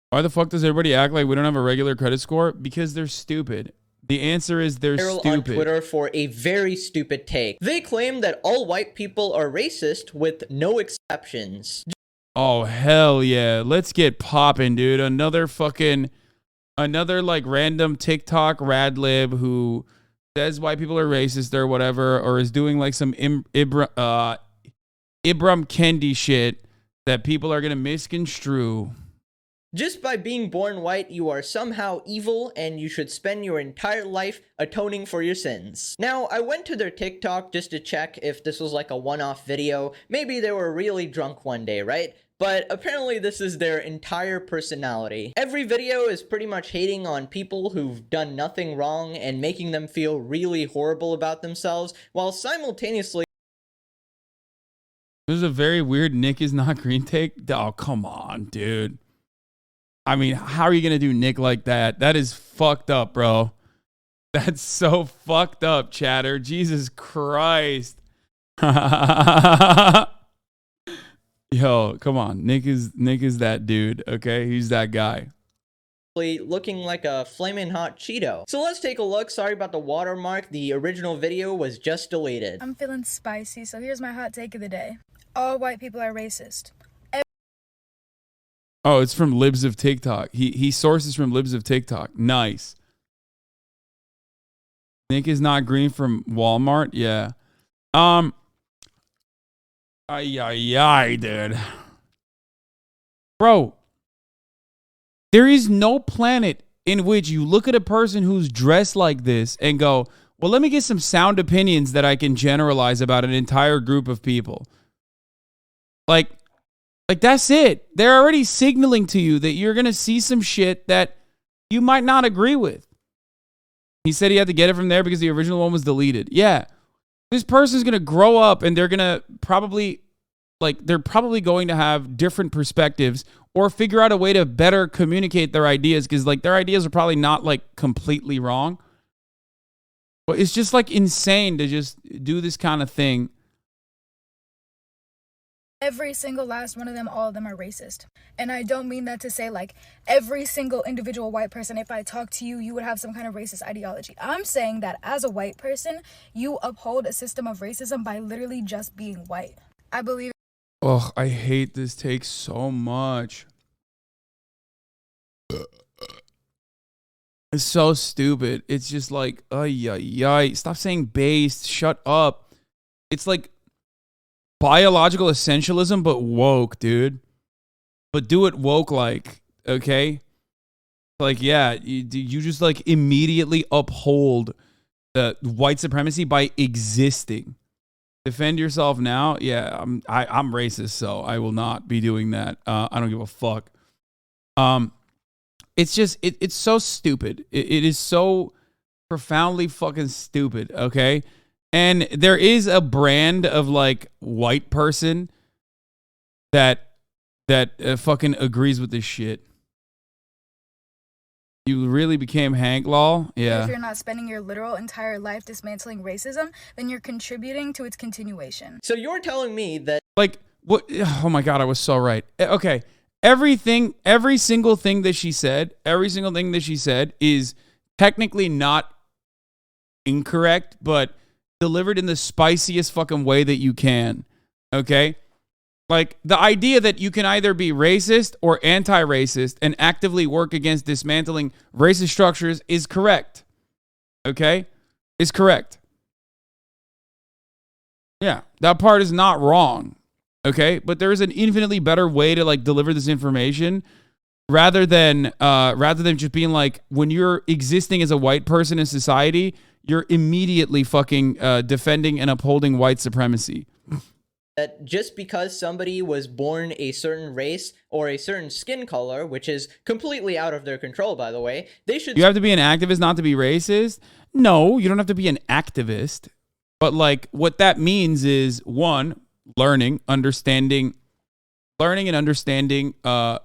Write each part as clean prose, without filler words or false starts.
Why the fuck does everybody act like we don't have a regular credit score? Because they're stupid. The answer is they're On stupid. Twitter for a very stupid take. They claim that all white people are racist with no exceptions. Oh, hell yeah. Let's get popping, dude. Another like random TikTok radlib who says white people are racist or whatever, or is doing like some Ibram Kendi shit that people are going to misconstrue. Just by being born white, you are somehow evil and you should spend your entire life atoning for your sins. Now, I went to their TikTok just to check if this was like a one-off video. Maybe they were really drunk one day, right? But apparently this is their entire personality. Every video is pretty much hating on people who've done nothing wrong and making them feel really horrible about themselves, while simultaneously... This is a very weird Nick is not green take. Oh, come on, dude. I mean, how are you going to do Nick like that? That is fucked up, bro. That's so fucked up, chatter. Jesus Christ. Yo, come on. Nick is that dude, okay? He's that guy. Looking like a flaming hot Cheeto. So let's take a look. Sorry about the watermark. The original video was just deleted. I'm feeling spicy, so here's my hot take of the day. All white people are racist. Oh, it's from Libs of TikTok. He sources from Libs of TikTok. Nice. Nick is not green from Walmart. Yeah. Dude. Bro, there is no planet in which you look at a person who's dressed like this and go, well, let me get some sound opinions that I can generalize about an entire group of people. Like that's it. They're already signaling to you that you're going to see some shit that you might not agree with. He said he had to get it from there because the original one was deleted. Yeah. This person's going to grow up and they're going to probably going to have different perspectives or figure out a way to better communicate their ideas because like their ideas are probably not like completely wrong. But it's just like insane to just do this kind of thing. Every single last one of them, all of them are racist. And I don't mean that to say like every single individual white person, if I talk to you, you would have some kind of racist ideology. I'm saying that as a white person, you uphold a system of racism by literally just being white. I believe. Oh, I hate this take so much. It's so stupid. It's just like, stop saying based. Shut up. It's like biological essentialism, but woke, dude. But do it woke like, okay? Like, yeah, you just like immediately uphold the white supremacy by existing. Defend yourself now. Yeah, I'm racist, so I will not be doing that. I don't give a fuck. It's just it's so stupid. It is so profoundly fucking stupid. Okay. And there is a brand of like white person that fucking agrees with this shit. You really became Hank Law? Yeah. If you're not spending your literal entire life dismantling racism, then you're contributing to its continuation. So you're telling me that like what? Oh my God, I was so right. Okay. Every single thing that she said is technically not incorrect, but delivered in the spiciest fucking way that you can. Okay? Like the idea that you can either be racist or anti-racist and actively work against dismantling racist structures is correct. Okay? Is correct. Yeah, that part is not wrong. Okay? But there is an infinitely better way to like deliver this information rather than just being like when you're existing as a white person in society, you're immediately fucking defending and upholding white supremacy. That just because somebody was born a certain race or a certain skin color, which is completely out of their control, by the way, they should... You have to be an activist not to be racist? No, you don't have to be an activist. But like what that means is, one, learning and understanding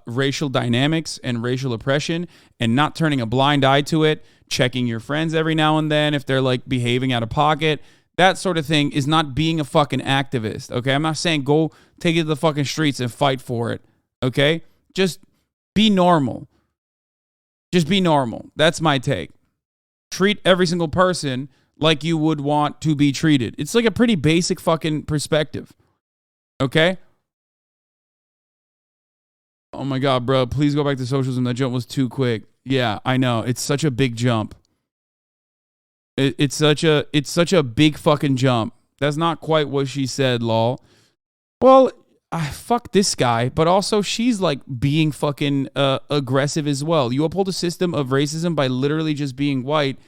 racial dynamics and racial oppression and not turning a blind eye to it, checking your friends every now and then if they're like behaving out of pocket. That sort of thing is not being a fucking activist, okay? I'm not saying go take it to the fucking streets and fight for it, okay? Just be normal. Just be normal. That's my take. Treat every single person like you would want to be treated. It's like a pretty basic fucking perspective. Okay? Oh my God, bro. Please go back to socialism. That jump was too quick. Yeah, I know. It's such a big jump. It's such a big fucking jump. That's not quite what she said, lol. Well, fuck this guy, but also she's like being fucking aggressive as well. You uphold a system of racism by literally just being white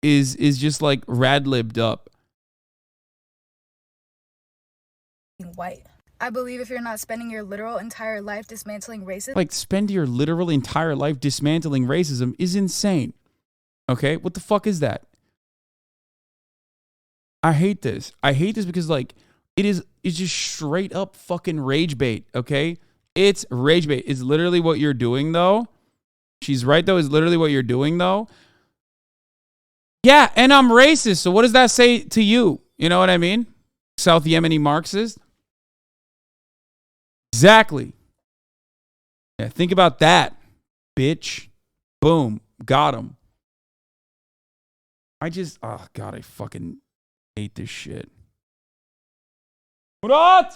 is just like rad-libbed up. White. I believe if you're not spending your literal entire life dismantling racism, Like, spend your literal entire life dismantling racism is insane. Okay? What the fuck is that? I hate this. I hate this because, like, it's just straight up fucking rage bait, okay? It's rage bait. It's literally what you're doing, though. She's right, though. It's literally what you're doing, though. Yeah, and I'm racist, so what does that say to you? You know what I mean? South Yemeni Marxist? Exactly. Yeah, think about that, bitch. Boom. Got him. Oh, God, I fucking hate this shit. Murat!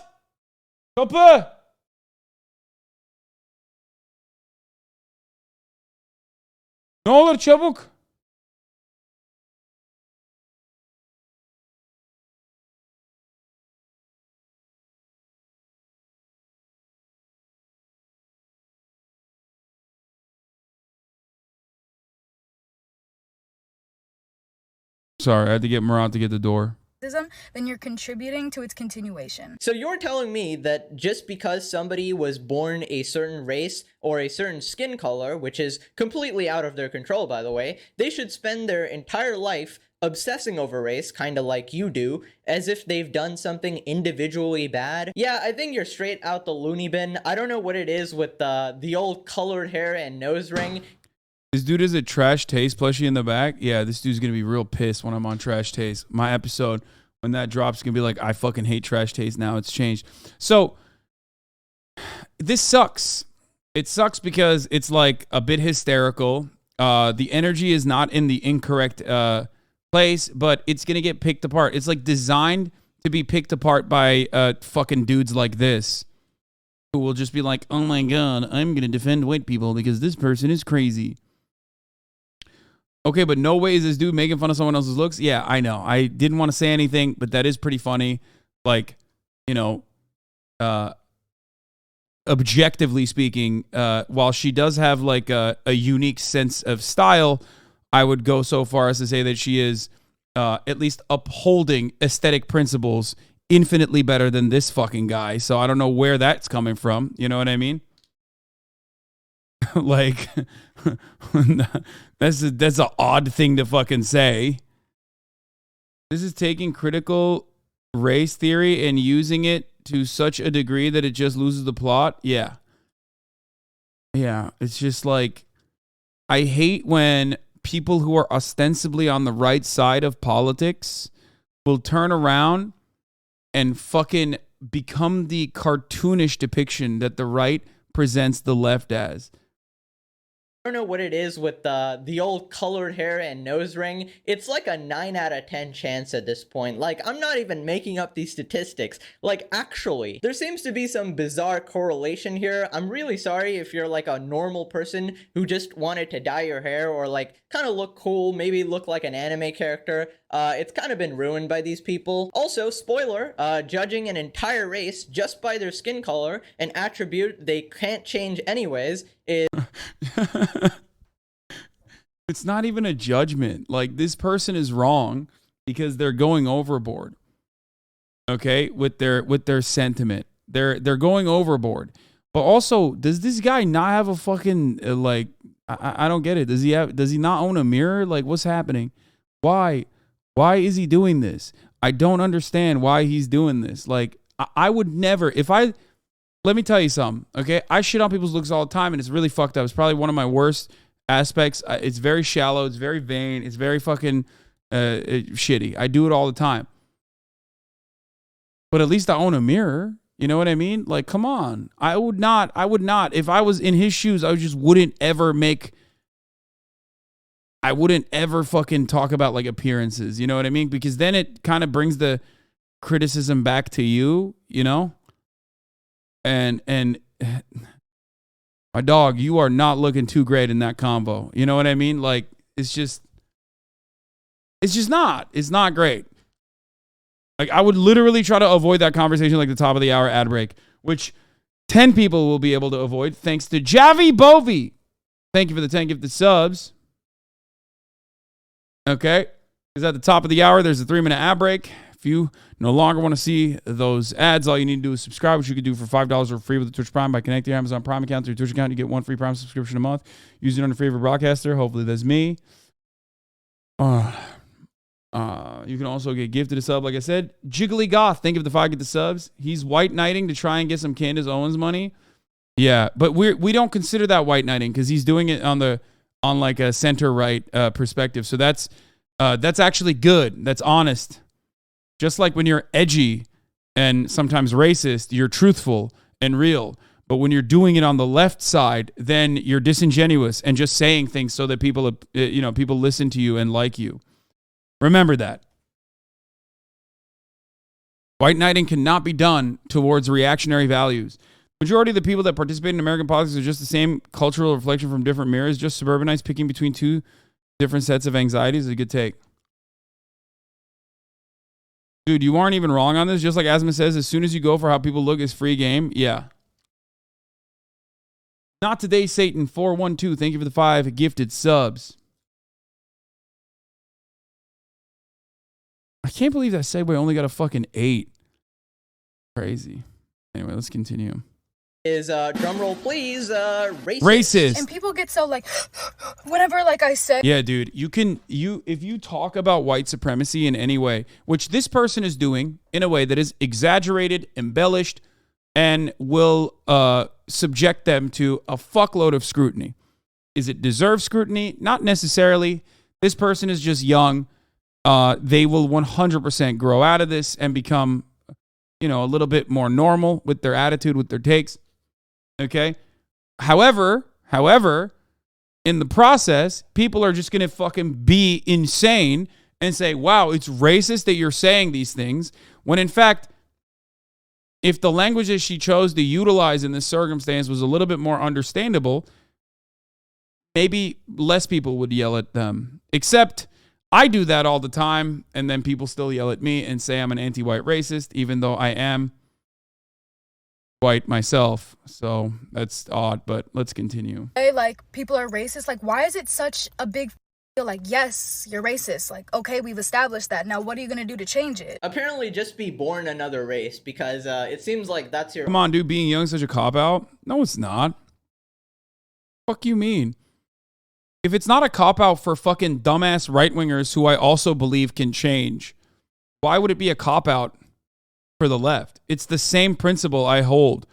Kapı! Ne olur çabuk. Sorry, I had to get Murat to get the door. then you're contributing to its continuation. So you're telling me that just because somebody was born a certain race or a certain skin color, which is completely out of their control, by the way, they should spend their entire life obsessing over race, kind of like you do, as if they've done something individually bad? Yeah, I think you're straight out the loony bin. I don't know what it is with the old colored hair and nose ring. This dude is a Trash Taste plushie in the back. Yeah, this dude's going to be real pissed when I'm on Trash Taste. My episode, when that drops, is going to be like, I fucking hate Trash Taste now. It's changed. So, this sucks. It sucks because it's like a bit hysterical. The energy is not in the incorrect place, but it's going to get picked apart. It's like designed to be picked apart by fucking dudes like this, who will just be like, oh my God, I'm going to defend white people because this person is crazy. Okay, but no way is this dude making fun of someone else's looks. Yeah, I know. I didn't want to say anything, but that is pretty funny. Like, you know, objectively speaking, while she does have like a unique sense of style, I would go so far as to say that she is at least upholding aesthetic principles infinitely better than this fucking guy. So I don't know where that's coming from. You know what I mean? Like, that's an odd thing to fucking say. This is taking critical race theory and using it to such a degree that it just loses the plot. Yeah. Yeah, it's just like, I hate when people who are ostensibly on the right side of politics will turn around and fucking become the cartoonish depiction that the right presents the left as. I don't know what it is with the old colored hair and nose ring. It's like a 9 out of 10 chance at this point. Like, I'm not even making up these statistics. Like, actually, there seems to be some bizarre correlation here. I'm really sorry if you're like a normal person who just wanted to dye your hair or like kind of look cool, maybe look like an anime character. It's kind of been ruined by these people. Also, spoiler, judging an entire race just by their skin color, an attribute they can't change anyways, is... It's not even a judgment. Like, this person is wrong because they're going overboard. Okay, with their sentiment, they're going overboard. But also, does this guy not have a fucking like? I don't get it. Does he not own a mirror? Like, what's happening? Why is he doing this? I don't understand why he's doing this. Like, I would never, let me tell you something, okay? I shit on people's looks all the time, and it's really fucked up. It's probably one of my worst aspects. It's very shallow. It's very vain. It's very fucking shitty. I do it all the time. But at least I own a mirror. You know what I mean? Like, come on. I would not. If I was in his shoes, I just wouldn't ever make I wouldn't ever fucking talk about like appearances. You know what I mean? Because then it kind of brings the criticism back to you, you know? And my dog, you are not looking too great in that combo. You know what I mean? Like, it's just not. It's not great. Like, I would literally try to avoid that conversation like the top of the hour ad break, which 10 people will be able to avoid thanks to Javi Bovi. Thank you for the 10 gifted subs. Okay. Because at the top of the hour, there's a 3-minute ad break. If you no longer want to see those ads, all you need to do is subscribe, which you can do for $5 or free with the Twitch Prime by connecting your Amazon Prime account to your Twitch account. You get 1 free Prime subscription a month. Use it on your favorite broadcaster. Hopefully that's me. You can also get gifted a sub, like I said. Jiggly Goth, think of the 5 get the subs. He's white knighting to try and get some Candace Owens money. Yeah, but we don't consider that white knighting because he's doing it on like a center right perspective. So that's actually good. That's honest. Just like when you're edgy and sometimes racist, you're truthful and real. But when you're doing it on the left side, then you're disingenuous and just saying things so that people listen to you and like you. Remember that. White knighting cannot be done towards reactionary values. Majority of the people that participate in American politics are just the same cultural reflection from different mirrors, just suburbanites picking between two different sets of anxieties is a good take. Dude, you aren't even wrong on this. Just like Asma says, as soon as you go for how people look, it's free game. Yeah. Not today, Satan 412. Thank you for the 5 gifted subs. I can't believe that segue only got a fucking 8. Crazy. Anyway, let's continue. Is drum roll please, racist. Racist. And people get so like, whenever like I said. Yeah, dude. If you talk about white supremacy in any way, which this person is doing in a way that is exaggerated, embellished, and will subject them to a fuckload of scrutiny. Is it deserved scrutiny? Not necessarily. This person is just young. They will 100% grow out of this and become, a little bit more normal with their attitude, with their takes. Okay. However, in the process, people are just going to fucking be insane and say, wow, it's racist that you're saying these things. When in fact, if the language that she chose to utilize in this circumstance was a little bit more understandable, maybe less people would yell at them. Except I do that all the time, and then people still yell at me and say I'm an anti-white racist, even though I am white myself. So that's odd, but let's continue. Like, people are racist. Like, why is it such a big deal? Like, yes, you're racist. Like, okay, we've established that. Now, what are you going to do to change it? Apparently, just be born another race, because it seems like that's your... Come on, dude, being young is such a cop-out? No, it's not. Fuck you mean? If it's not a cop-out for fucking dumbass right-wingers who I also believe can change, why would it be a cop-out for the left? It's the same principle I hold.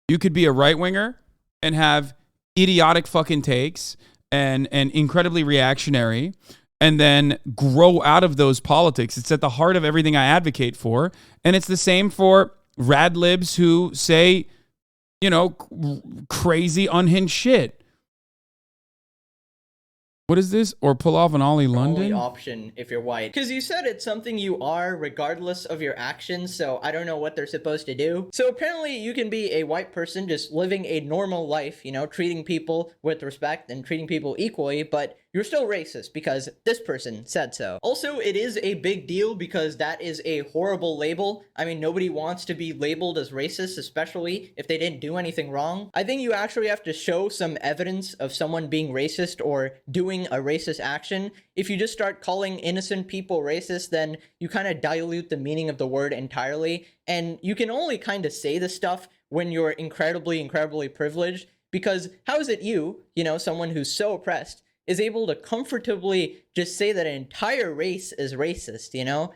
You could be a right-winger and have idiotic fucking takes and incredibly reactionary and then grow out of those politics. It's at the heart of everything I advocate for. And it's the same for rad libs who say, crazy unhinged shit. What is this? Or pull off an Ollie London? Only option if you're white. Because you said it's something you are regardless of your actions, so I don't know what they're supposed to do. So apparently you can be a white person just living a normal life, treating people with respect and treating people equally, but you're still racist because this person said so. Also, it is a big deal because that is a horrible label. I mean, nobody wants to be labeled as racist, especially if they didn't do anything wrong. I think you actually have to show some evidence of someone being racist or doing a racist action. If you just start calling innocent people racist, then you kind of dilute the meaning of the word entirely. And you can only kind of say this stuff when you're incredibly, incredibly privileged, because how is it you, someone who's so oppressed, is able to comfortably just say that an entire race is racist,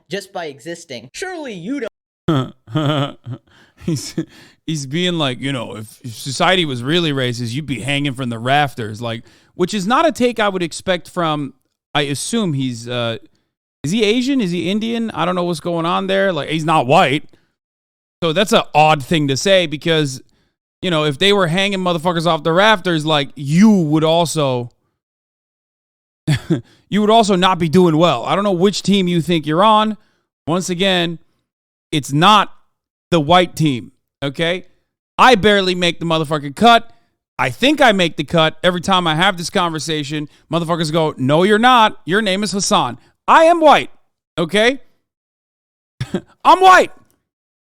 just by existing? Surely you don't. He's being like, if society was really racist, you'd be hanging from the rafters, like, which is not a take I would expect from, I assume he's, is he Asian? Is he Indian? I don't know what's going on there. Like, he's not white. So that's an odd thing to say because, if they were hanging motherfuckers off the rafters, like, you would also, you would also not be doing well. I don't know which team you think you're on. Once again, it's not the white team, okay? I barely make the motherfucking cut. I think I make the cut every time I have this conversation. Motherfuckers go, no, you're not. Your name is Hasan. I am white, okay? I'm white.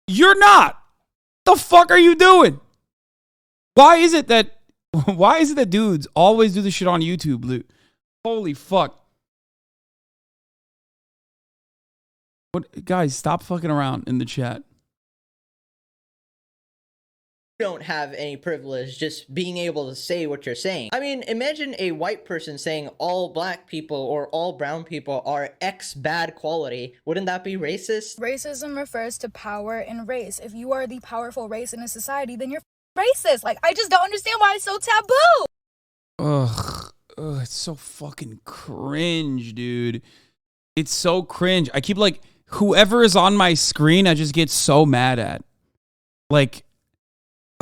You're not. The fuck are you doing? Why is it that dudes always do this shit on YouTube, Luke? Holy fuck. What, guys, stop fucking around in the chat. Don't have any privilege just being able to say what you're saying. I mean, imagine a white person saying all black people or all brown people are X bad quality. Wouldn't that be racist? Racism refers to power and race. If you are the powerful race in a society, then you're racist. Like, I just don't understand why it's so taboo. Ugh, it's so fucking cringe, dude. It's so cringe. I keep like, whoever is on my screen, I just get so mad at. Like,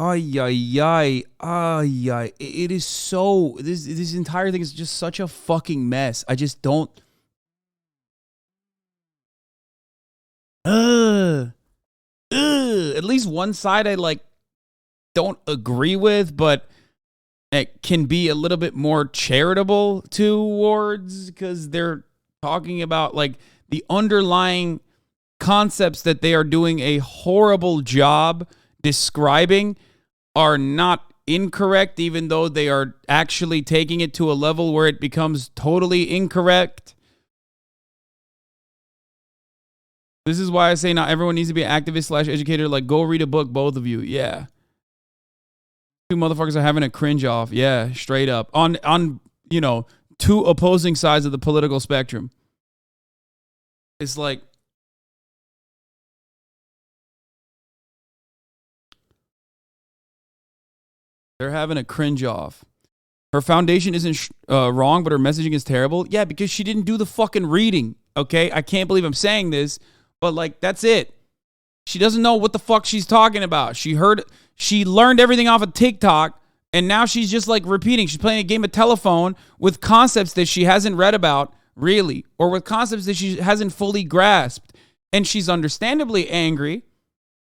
ay, ay, ay, ay, ay. It is so, this entire thing is just such a fucking mess. I just don't. At least one side I like don't agree with, but it can be a little bit more charitable towards, because they're talking about like the underlying concepts that they are doing a horrible job describing are not incorrect, even though they are actually taking it to a level where it becomes totally incorrect. This is why I say not everyone needs to be an activist / educator. Like, go read a book, both of you. Yeah. Two motherfuckers are having a cringe off. Yeah, straight up. On you know, two opposing sides of the political spectrum. It's like, they're having a cringe off. Her foundation isn't wrong, but her messaging is terrible. Yeah, because she didn't do the fucking reading, okay? I can't believe I'm saying this, but like, that's it. She doesn't know what the fuck she's talking about. She learned everything off of TikTok, and now she's just like repeating. She's playing a game of telephone with concepts that she hasn't read about, really, or with concepts that she hasn't fully grasped. And she's understandably angry,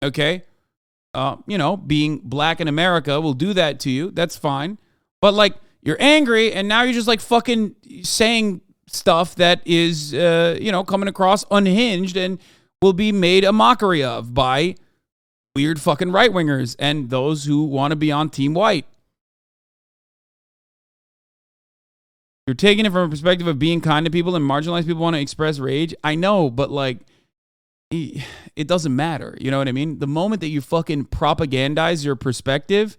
okay? You know, being black in America will do that to you. That's fine. But like, you're angry, and now you're just like fucking saying stuff that is, you know, coming across unhinged and will be made a mockery of by weird fucking right-wingers and those who want to be on Team White. You're taking it from a perspective of being kind to people, and marginalized people want to express rage. I know, but like, it doesn't matter. You know what I mean? The moment that you fucking propagandize your perspective,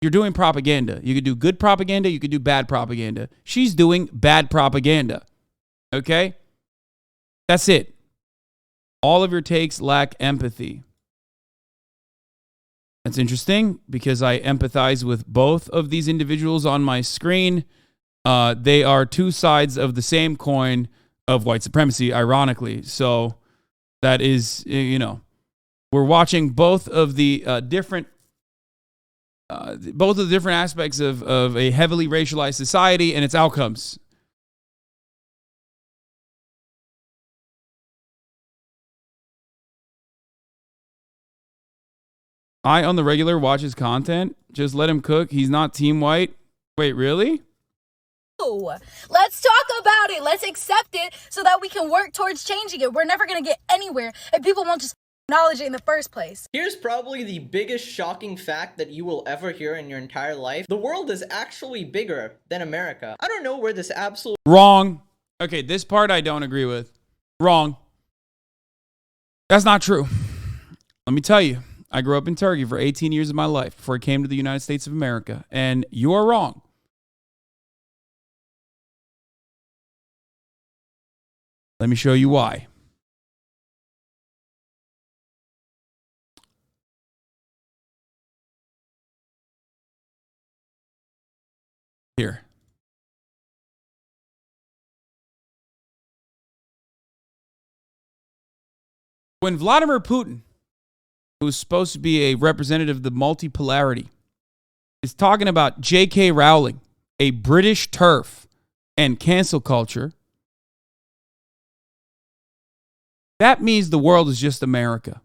you're doing propaganda. You could do good propaganda. You could do bad propaganda. She's doing bad propaganda. Okay? That's it. All of your takes lack empathy. That's interesting because I empathize with both of these individuals on my screen. They are two sides of the same coin of white supremacy, ironically. So that is, you know, we're watching both of the different aspects of a heavily racialized society and its outcomes. I, on the regular, watch his content. Just let him cook. He's not Team White. Wait, really? Let's talk about it. Let's accept it so that we can work towards changing it. We're never going to get anywhere if people won't just acknowledge it in the first place. Here's probably the biggest shocking fact that you will ever hear in your entire life. The world is actually bigger than America. I don't know where this absolute... Wrong. Okay, this part I don't agree with. Wrong. That's not true. Let me tell you. I grew up in Turkey for 18 years of my life before I came to the United States of America. And you are wrong. Let me show you why. Here. When Vladimir Putin, who's supposed to be a representative of the multipolarity, is talking about J.K. Rowling, a British TERF, and cancel culture, that means the world is just America.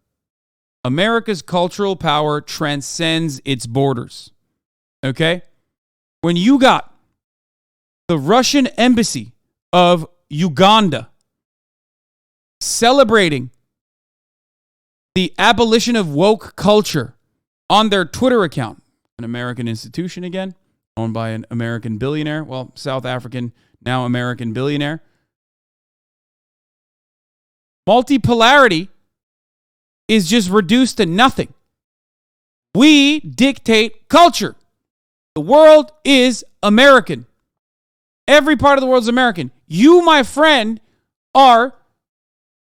America's cultural power transcends its borders. Okay? When you got the Russian embassy of Uganda celebrating the abolition of woke culture on their Twitter account, an American institution again, owned by an American billionaire, well, South African, now American billionaire. Multipolarity is just reduced to nothing. We dictate culture. The world is American. Every part of the world is American. You, my friend, are,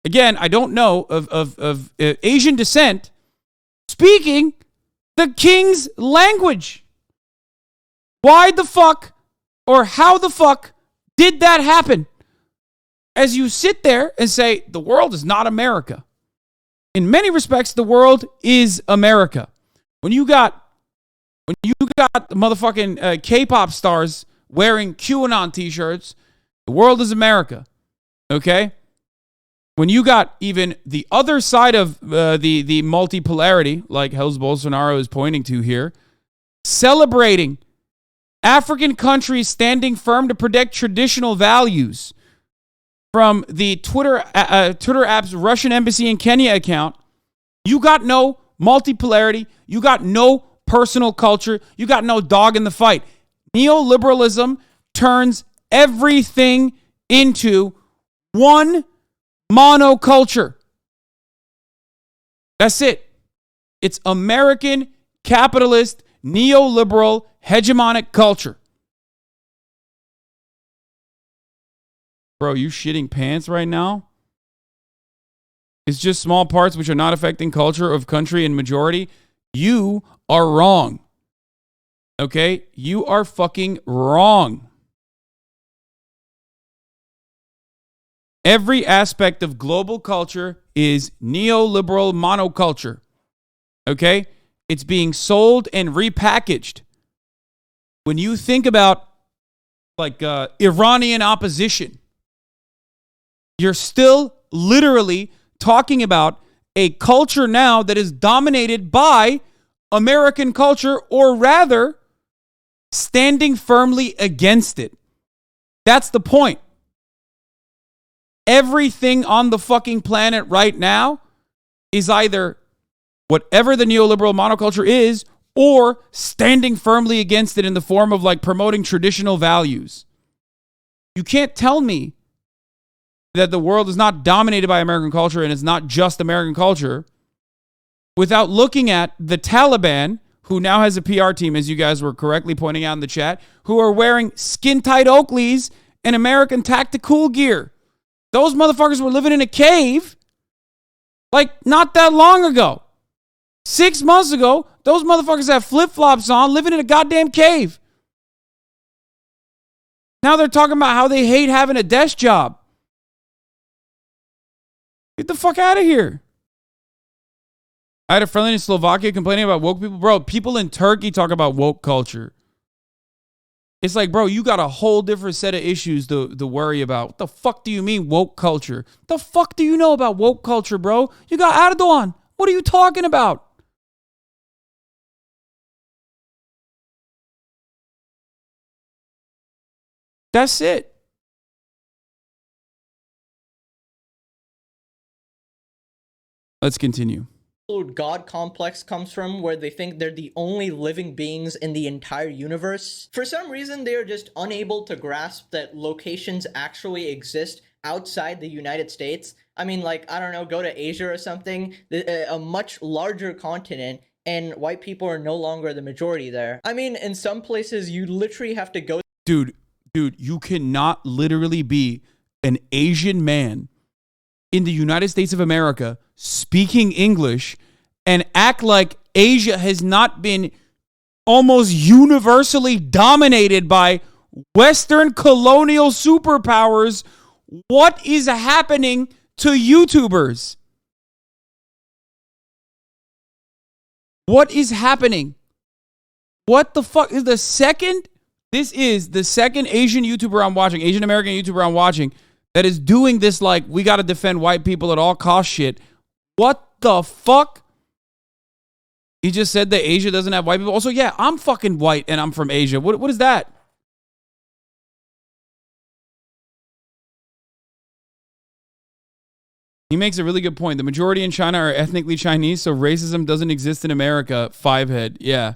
again, I don't know, of Asian descent, speaking the king's language. Why the fuck or how the fuck did that happen? As you sit there and say, the world is not America. In many respects, the world is America. When you got the motherfucking K-pop stars wearing QAnon t-shirts, the world is America. Okay? When you got even the other side of the multipolarity, like Hells Bolsonaro is pointing to here, celebrating African countries standing firm to protect traditional values from the Twitter app's Russian embassy in Kenya account, you got no multipolarity, you got no personal culture, you got no dog in the fight. Neoliberalism turns everything into one monoculture. That's it. It's American capitalist, neoliberal, hegemonic culture. Bro, you shitting pants right now? It's just small parts which are not affecting culture of country and majority. You are wrong. Okay? You are fucking wrong. Every aspect of global culture is neoliberal monoculture. Okay? It's being sold and repackaged. When you think about like Iranian opposition, you're still literally talking about a culture now that is dominated by American culture, or rather, standing firmly against it. That's the point. Everything on the fucking planet right now is either whatever the neoliberal monoculture is, or standing firmly against it in the form of like promoting traditional values. You can't tell me that the world is not dominated by American culture and it's not just American culture without looking at the Taliban, who now has a PR team, as you guys were correctly pointing out in the chat, who are wearing skin-tight Oakleys and American tactical gear. Those motherfuckers were living in a cave like not that long ago. 6 months ago, those motherfuckers have flip-flops on, living in a goddamn cave. Now they're talking about how they hate having a desk job. Get the fuck out of here. I had a friend in Slovakia complaining about woke people. Bro, people in Turkey talk about woke culture. It's like, bro, you got a whole different set of issues to worry about. What the fuck do you mean woke culture? The fuck do you know about woke culture, bro? You got Erdogan. What are you talking about? That's it. Let's continue. God complex comes from, where they think they're the only living beings in the entire universe. For some reason, they are just unable to grasp that locations actually exist outside the United States. I mean, like, I don't know, go to Asia or something, a much larger continent, and white people are no longer the majority there. I mean, in some places, you literally have to go. Dude, you cannot literally be an Asian man in the United States of America speaking English and act like Asia has not been almost universally dominated by Western colonial superpowers. What is happening to YouTubers? What is happening? What the fuck is the second This is the second Asian YouTuber I'm watching, Asian American YouTuber I'm watching, that is doing this like, we got to defend white people at all cost shit. What the fuck? He just said that Asia doesn't have white people. Also, yeah, I'm fucking white and I'm from Asia. What is that? He makes a really good point. The majority in China are ethnically Chinese, so racism doesn't exist in America. Fivehead, yeah.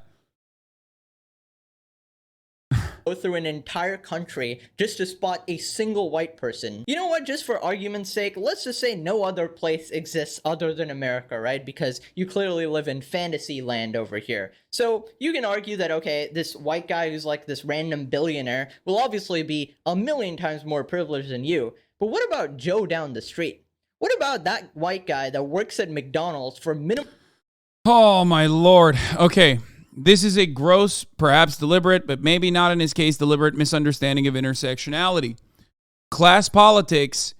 Go through an entire country just to spot a single white person. You know what, just for argument's sake, let's just say no other place exists other than America, right? Because you clearly live in fantasy land over here. So you can argue that, okay, this white guy who's like this random billionaire will obviously be a million times more privileged than you. But what about Joe down the street? What about that white guy that works at McDonald's for minimum? Oh my Lord. Okay. This is a gross, perhaps deliberate, but maybe not in his case, deliberate misunderstanding of intersectionality. Class politics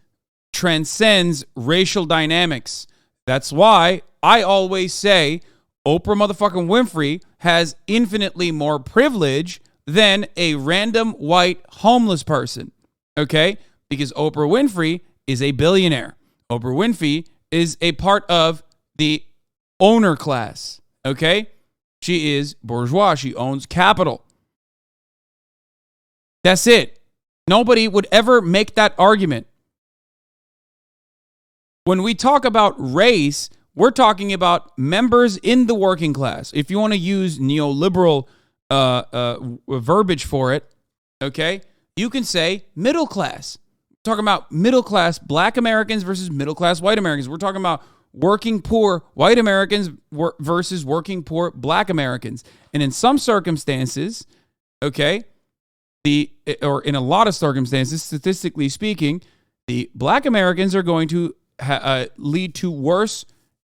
transcends racial dynamics. That's why I always say Oprah motherfucking Winfrey has infinitely more privilege than a random white homeless person. Okay? Because Oprah Winfrey is a billionaire. Oprah Winfrey is a part of the owner class. Okay? She is bourgeois. She owns capital. That's it. Nobody would ever make that argument. When we talk about race, we're talking about members in the working class. If you want to use neoliberal verbiage for it, okay, you can say middle class. We're talking about middle class black Americans versus middle class white Americans. We're talking about working poor white Americans versus working poor black Americans. And in some circumstances, okay, or in a lot of circumstances, statistically speaking, the black Americans are going to lead to worse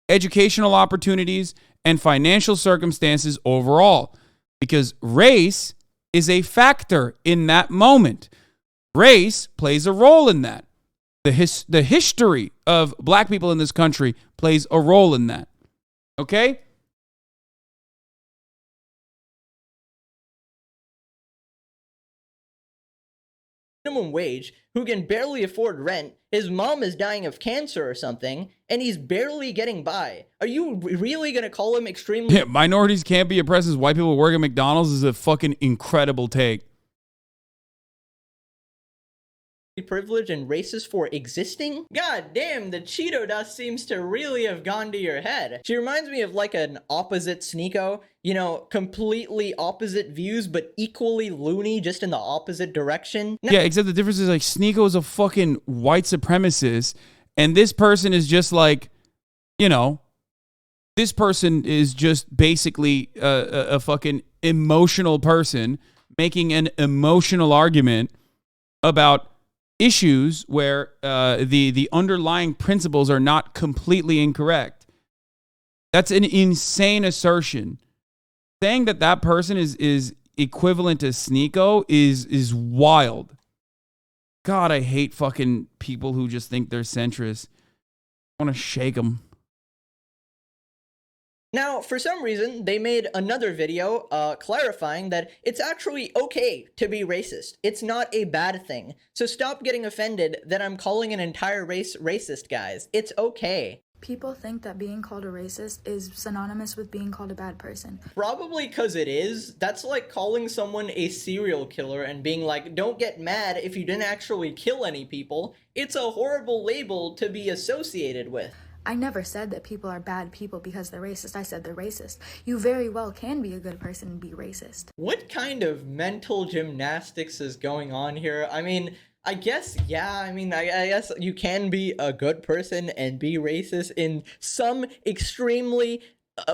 educational opportunities and financial circumstances overall, because race is a factor in that moment. Race plays a role in that. The history of black people in this country plays a role in that. Okay? Minimum wage, who can barely afford rent, his mom is dying of cancer or something, and he's barely getting by. Are you really gonna call him extremely... Yeah, minorities can't be oppressed as white people work at McDonald's is a fucking incredible take. privileged and racist for existing? God damn, the Cheeto dust seems to really have gone to your head. She reminds me of like an opposite Sneeko, you know, completely opposite views, but equally loony, just in the opposite direction. Yeah, except the difference is like Sneeko is a fucking white supremacist, and this person is just like, you know, this person is just basically a fucking emotional person making an emotional argument about issues where the underlying principles are not completely incorrect. That's an insane assertion. Saying that that person is equivalent to Sneeko is wild. God, I hate fucking people who just think they're centrist. I want to shake them. Now, for some reason, they made another video clarifying that it's actually okay to be racist. It's not a bad thing. So stop getting offended that I'm calling an entire race racist, guys. It's okay. People think that being called a racist is synonymous with being called a bad person. Probably because it is. That's like calling someone a serial killer and being like, don't get mad if you didn't actually kill any people. It's a horrible label to be associated with. I never said that people are bad people because they're racist. I said they're racist. You very well can be a good person and be racist. What kind of mental gymnastics is going on here? I mean, I guess, yeah, I mean, I guess you can be a good person and be racist in some extremely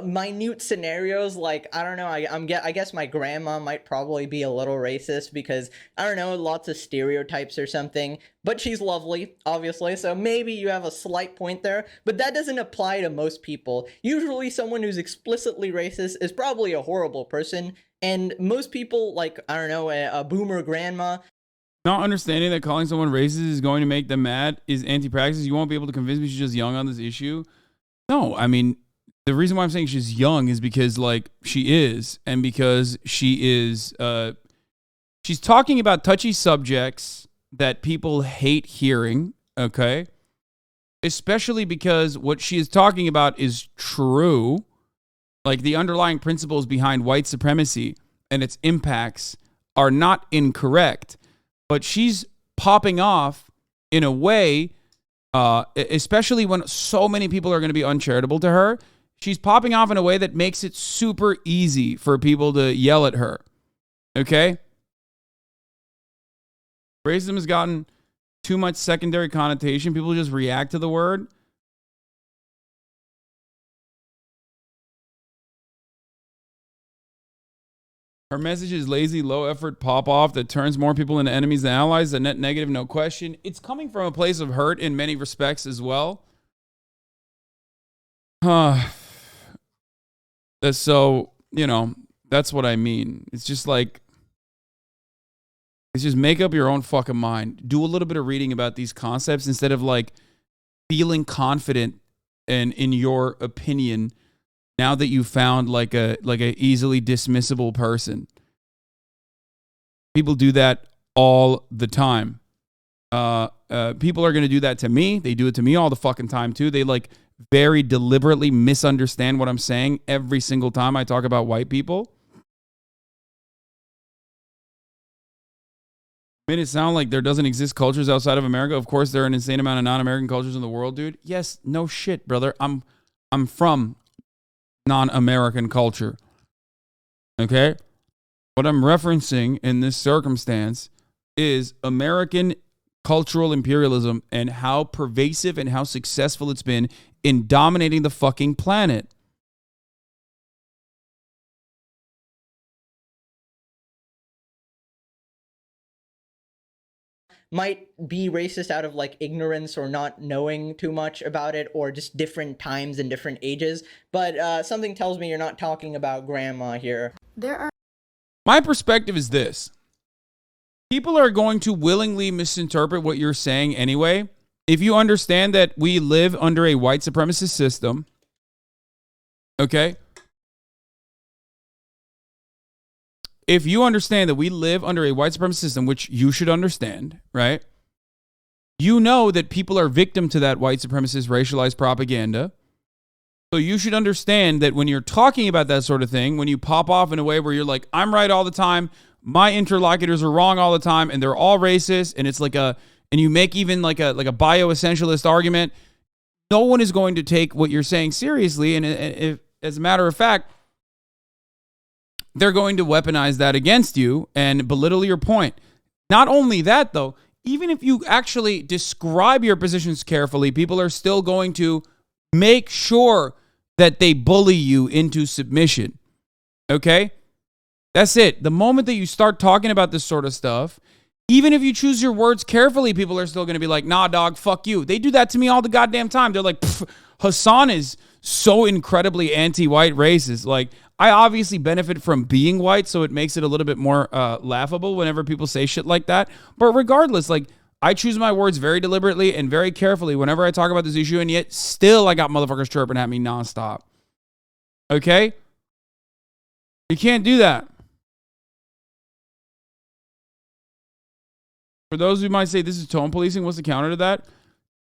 minute scenarios. Like, I don't know, I guess my grandma might probably be a little racist because, I don't know, lots of stereotypes or something, but she's lovely, obviously, so maybe you have a slight point there, but that doesn't apply to most people. Usually someone who's explicitly racist is probably a horrible person, and most people, like, I don't know, a boomer grandma. Not understanding that calling someone racist is going to make them mad is anti-praxis. You won't be able to convince me she's just young on this issue. No, I mean, the reason why I'm saying she's young is because, like, she is, and because she is, She's talking about touchy subjects that people hate hearing, okay? Especially because what she is talking about is true. Like the underlying principles behind white supremacy and its impacts are not incorrect. But she's popping off in a way, especially when so many people are going to be uncharitable to her. She's popping off in a way that makes it super easy for people to yell at her. Okay? Racism has gotten too much secondary connotation. People just react to the word. Her message is lazy, low effort pop off that turns more people into enemies than allies. A net negative, no question. It's coming from a place of hurt in many respects as well. So, that's what I mean. It's just like, it's just make up your own fucking mind. Do a little bit of reading about these concepts instead of like feeling confident and in your opinion now that you found like a easily dismissible person. People do that all the time. People are going to do that to me. They do it to me all the fucking time too. They like very deliberately misunderstand what I'm saying every single time I talk about white people. Made it sound like there doesn't exist cultures outside of America. Of course, there are an insane amount of non-American cultures in the world, dude. Yes, no shit, brother. I'm from non-American culture. Okay? What I'm referencing in this circumstance is American cultural imperialism and how pervasive and how successful it's been in dominating the fucking planet. Might be racist out of like ignorance or not knowing too much about it, or just different times and different ages, but something tells me you're not talking about grandma here. My perspective is this. People are going to willingly misinterpret what you're saying anyway. If you understand that we live under a white supremacist system, okay? If you understand that we live under a white supremacist system, which you should understand, right? You know that people are victim to that white supremacist racialized propaganda. So you should understand that when you're talking about that sort of thing, when you pop off in a way where you're like, I'm right all the time, my interlocutors are wrong all the time, and they're all racist, and it's like and you make even like a bioessentialist argument, no one is going to take what you're saying seriously. And if, as a matter of fact, they're going to weaponize that against you and belittle your point. Not only that, though, even if you actually describe your positions carefully, people are still going to make sure that they bully you into submission. Okay? That's it. The moment that you start talking about this sort of stuff, even if you choose your words carefully, people are still going to be like, nah, dog, fuck you. They do that to me all the goddamn time. They're like, Hasan is so incredibly anti-white racist. Like, I obviously benefit from being white, so it makes it a little bit more laughable whenever people say shit like that. But regardless, like, I choose my words very deliberately and very carefully whenever I talk about this issue, and yet still I got motherfuckers chirping at me nonstop. Okay? You can't do that. For those who might say this is tone policing, what's the counter to that?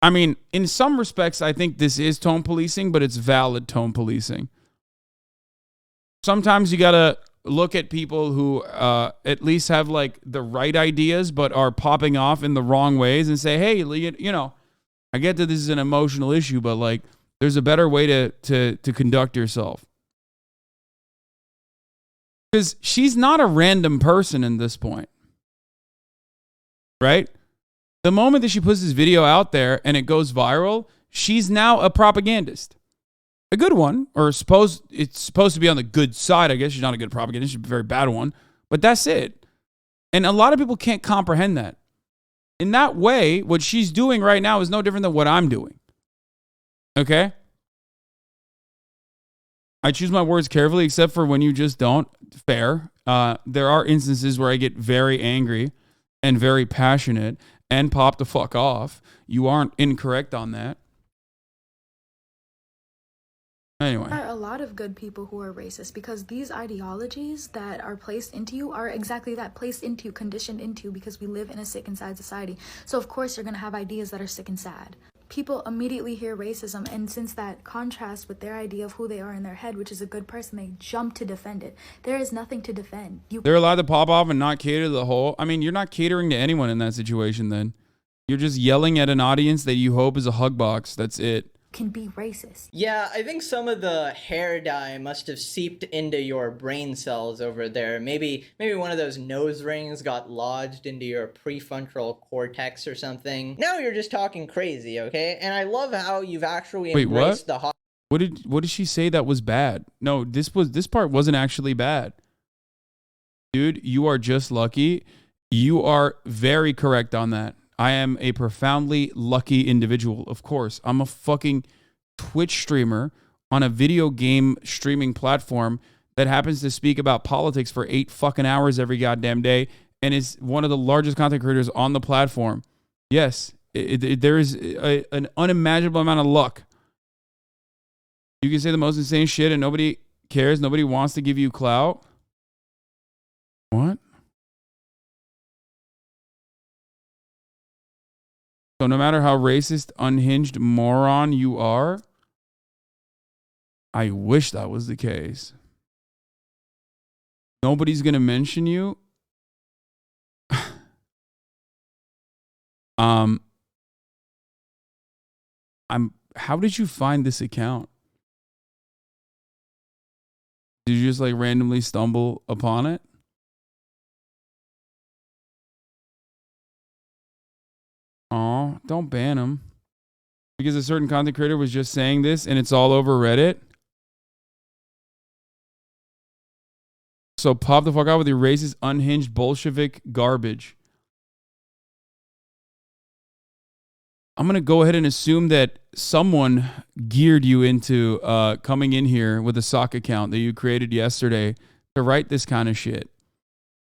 I mean, in some respects, I think this is tone policing, but it's valid tone policing. Sometimes you got to look at people who at least have like the right ideas, but are popping off in the wrong ways and say, hey, you know, I get that this is an emotional issue, but like there's a better way to conduct yourself. Because she's not a random person in this point. Right? The moment that she puts this video out there and it goes viral, she's now a propagandist. A good one, or it's supposed to be on the good side, I guess. She's not a good propagandist, she's a very bad one. But that's it. And a lot of people can't comprehend that. In that way, what she's doing right now is no different than what I'm doing. Okay? I choose my words carefully, except for when you just don't. Fair. There are instances where I get very angry and very passionate and pop the fuck off. You aren't incorrect on that. Anyway. There are a lot of good people who are racist because these ideologies that are placed into you are exactly that, placed into you, conditioned into you, because we live in a sick and sad society. So of course you're going to have ideas that are sick and sad. People immediately hear racism, and since that contrasts with their idea of who they are in their head, which is a good person, they jump to defend it. There is nothing to defend. They're allowed to pop off and not cater to the whole. I mean, you're not catering to anyone in that situation then. You're just yelling at an audience that you hope is a hug box. That's it. Can be racist. Yeah, I think some of the hair dye must have seeped into your brain cells over there. Maybe one of those nose rings got lodged into your prefrontal cortex or something. Now you're just talking crazy, okay? And I love how you've actually embraced the hot. What did she say that was bad? No, this part wasn't actually bad. Dude, you are just lucky. You are very correct on that. I am a profoundly lucky individual, of course. I'm a fucking Twitch streamer on a video game streaming platform that happens to speak about politics for 8 fucking hours every goddamn day and is one of the largest content creators on the platform. Yes, there is an unimaginable amount of luck. You can say the most insane shit and nobody cares. Nobody wants to give you clout. What? So no matter how racist, unhinged moron you are, I wish that was the case. Nobody's going to mention you. How did you find this account? Did you just like randomly stumble upon it? Oh, don't ban him. Because a certain content creator was just saying this and it's all over Reddit. So pop the fuck out with your racist, unhinged, Bolshevik garbage. I'm going to go ahead and assume that someone geared you into coming in here with a sock account that you created yesterday to write this kind of shit.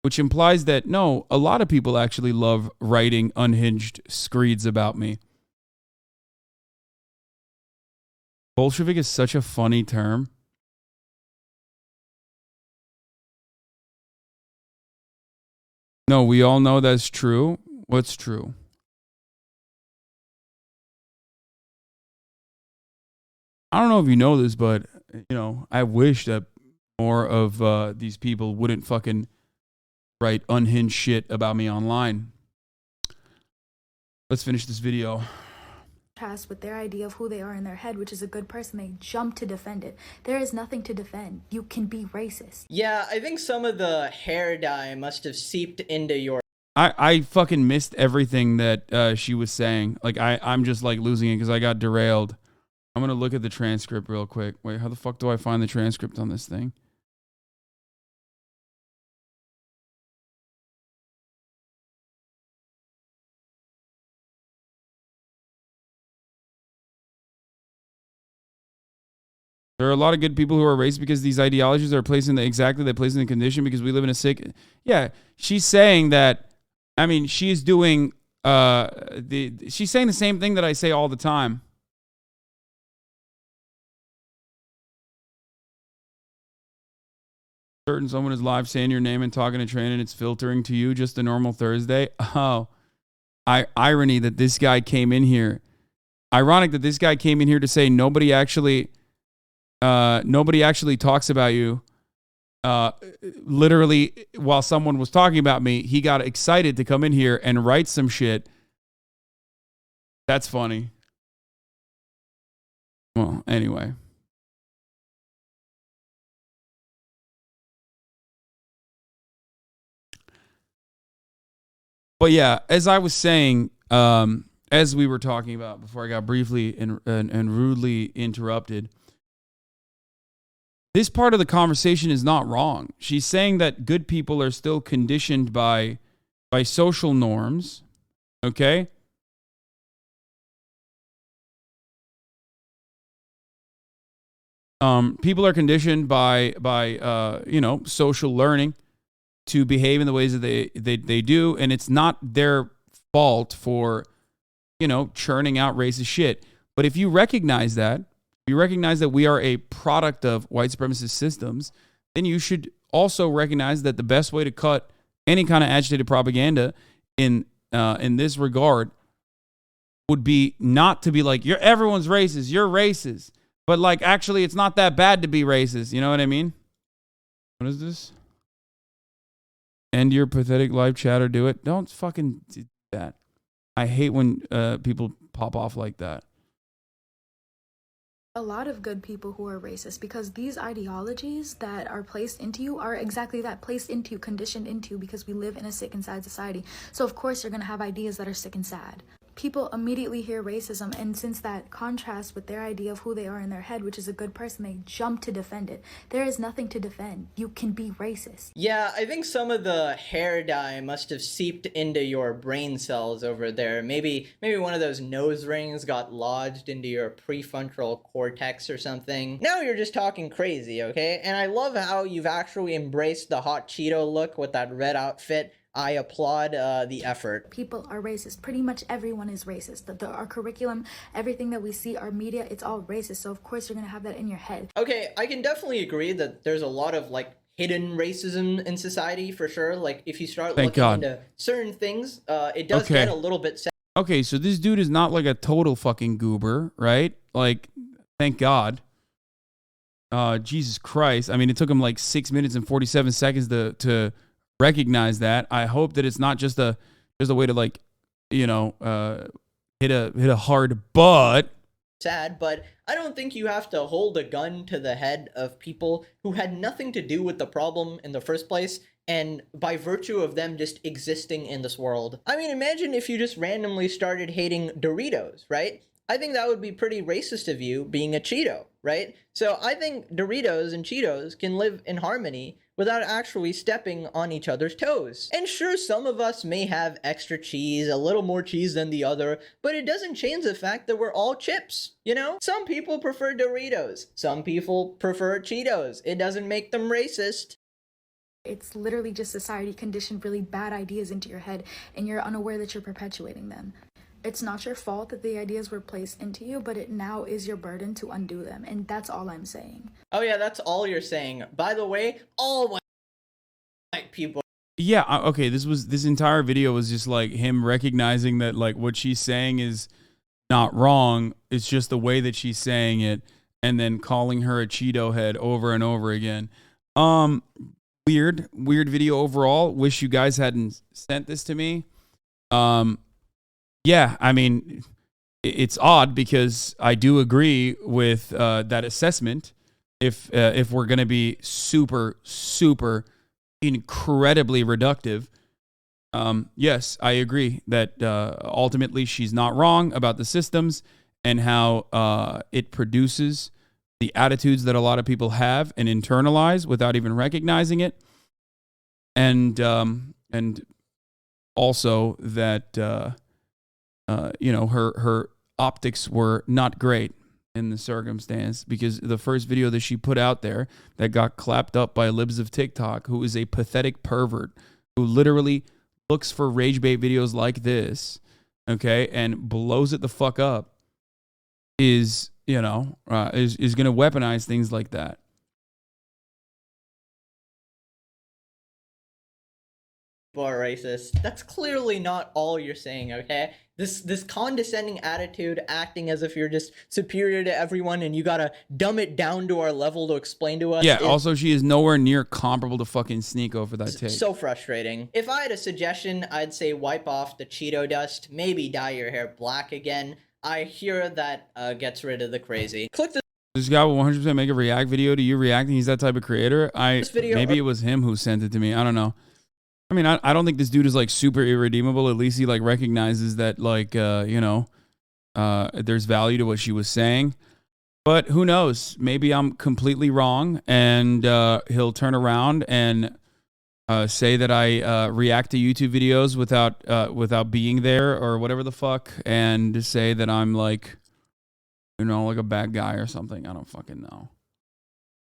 Which implies that, no, a lot of people actually love writing unhinged screeds about me. Bolshevik is such a funny term. No, we all know that's true. What's true? I don't know if you know this, but, I wish that more of these people wouldn't fucking write unhinged shit about me online. Let's finish this video. With their idea of who they are in their head, which is a good person, they jump to defend it. There is nothing to defend. You can be racist. Yeah, I think some of the hair dye must have seeped into your. I fucking missed everything that she was saying. Like I'm just like losing it because I got derailed. I'm gonna look at the transcript real quick. Wait, how the fuck do I find the transcript on this thing? There are a lot of good people who are racist because these ideologies are placed in the condition because we live in a sick. Yeah, she's saying that. I mean, she's doing. She's saying the same thing that I say all the time. Certain someone is live saying your name and talking to Train and it's filtering to you just a normal Thursday. Oh, irony that this guy came in here. Ironic that this guy came in here to say nobody actually talks about you. Literally, while someone was talking about me, he got excited to come in here and write some shit. That's funny. Well, anyway. But yeah, as I was saying, as we were talking about before I got briefly and rudely interrupted, this part of the conversation is not wrong. She's saying that good people are still conditioned by social norms, okay? People are conditioned by social learning to behave in the ways that they do, and it's not their fault for churning out racist shit. But if you recognize that, you recognize that we are a product of white supremacist systems, then you should also recognize that the best way to cut any kind of agitated propaganda in this regard would be not to be like, everyone's racist, you're racist. But like, actually, it's not that bad to be racist. You know what I mean? What is this? End your pathetic live chat or do it. Don't fucking do that. I hate when people pop off like that. A lot of good people who are racist, because these ideologies that are placed into you are exactly that, placed into you, conditioned into you, because we live in a sick and sad society. So of course you're going to have ideas that are sick and sad. People immediately hear racism, and since that contrasts with their idea of who they are in their head, which is a good person, they jump to defend it. There is nothing to defend. You can be racist. Yeah, I think some of the hair dye must have seeped into your brain cells over there. Maybe one of those nose rings got lodged into your prefrontal cortex or something. Now you're just talking crazy, okay? And I love how you've actually embraced the hot Cheeto look with that red outfit. I applaud the effort. People are racist. Pretty much everyone is racist. Our curriculum, everything that we see, our media, it's all racist. So of course you're going to have that in your head. Okay, I can definitely agree that there's a lot of like hidden racism in society for sure. Like if you start looking into certain things, it does get a little bit sad. Okay, so this dude is not like a total fucking goober, right? Like, thank God. Jesus Christ. I mean, it took him like 6 minutes and 47 seconds to recognize that. I hope that it's not just a way to like, hit a hard butt. Sad, but I don't think you have to hold a gun to the head of people who had nothing to do with the problem in the first place, and by virtue of them just existing in this world. I mean, imagine if you just randomly started hating Doritos, right? I think that would be pretty racist of you, being a Cheeto, right? So I think Doritos and Cheetos can live in harmony without actually stepping on each other's toes. And sure, some of us may have extra cheese, a little more cheese than the other, but it doesn't change the fact that we're all chips, you know? Some people prefer Doritos, some people prefer Cheetos. It doesn't make them racist. It's literally just society conditioned really bad ideas into your head, and you're unaware that you're perpetuating them. It's not your fault that the ideas were placed into you, but it now is your burden to undo them. And that's all I'm saying. Oh yeah, that's all you're saying. By the way, all white people. Yeah, okay, this entire video was just like him recognizing that like what she's saying is not wrong. It's just the way that she's saying it, and then calling her a Cheeto head over and over again. Weird video overall. Wish you guys hadn't sent this to me. Yeah, I mean, it's odd because I do agree with that assessment. If we're going to be super incredibly reductive, yes, I agree that ultimately she's not wrong about the systems and how it produces the attitudes that a lot of people have and internalize without even recognizing it, and also that. Her optics were not great in the circumstance, because the first video that she put out there that got clapped up by libs of TikTok, who is a pathetic pervert who literally looks for rage bait videos like this, okay, and blows it the fuck up, is going to weaponize things like that. Are racist. That's clearly not all you're saying, okay? This condescending attitude, acting as if you're just superior to everyone and you gotta dumb it down to our level to explain to us. Yeah, also she is nowhere near comparable to fucking Sneeko for that take. So frustrating. If I had a suggestion, I'd say wipe off the Cheeto dust, maybe dye your hair black again. I hear that gets rid of the crazy. Click this guy will 100% make a react video to you reacting. He's that type of creator. Maybe it was him who sent it to me. I don't know. I mean, I don't think this dude is like super irredeemable. At least he like recognizes that like, there's value to what she was saying. But who knows? Maybe I'm completely wrong, and he'll turn around and say that I react to YouTube videos without being there or whatever the fuck, and say that I'm like, like a bad guy or something. I don't fucking know.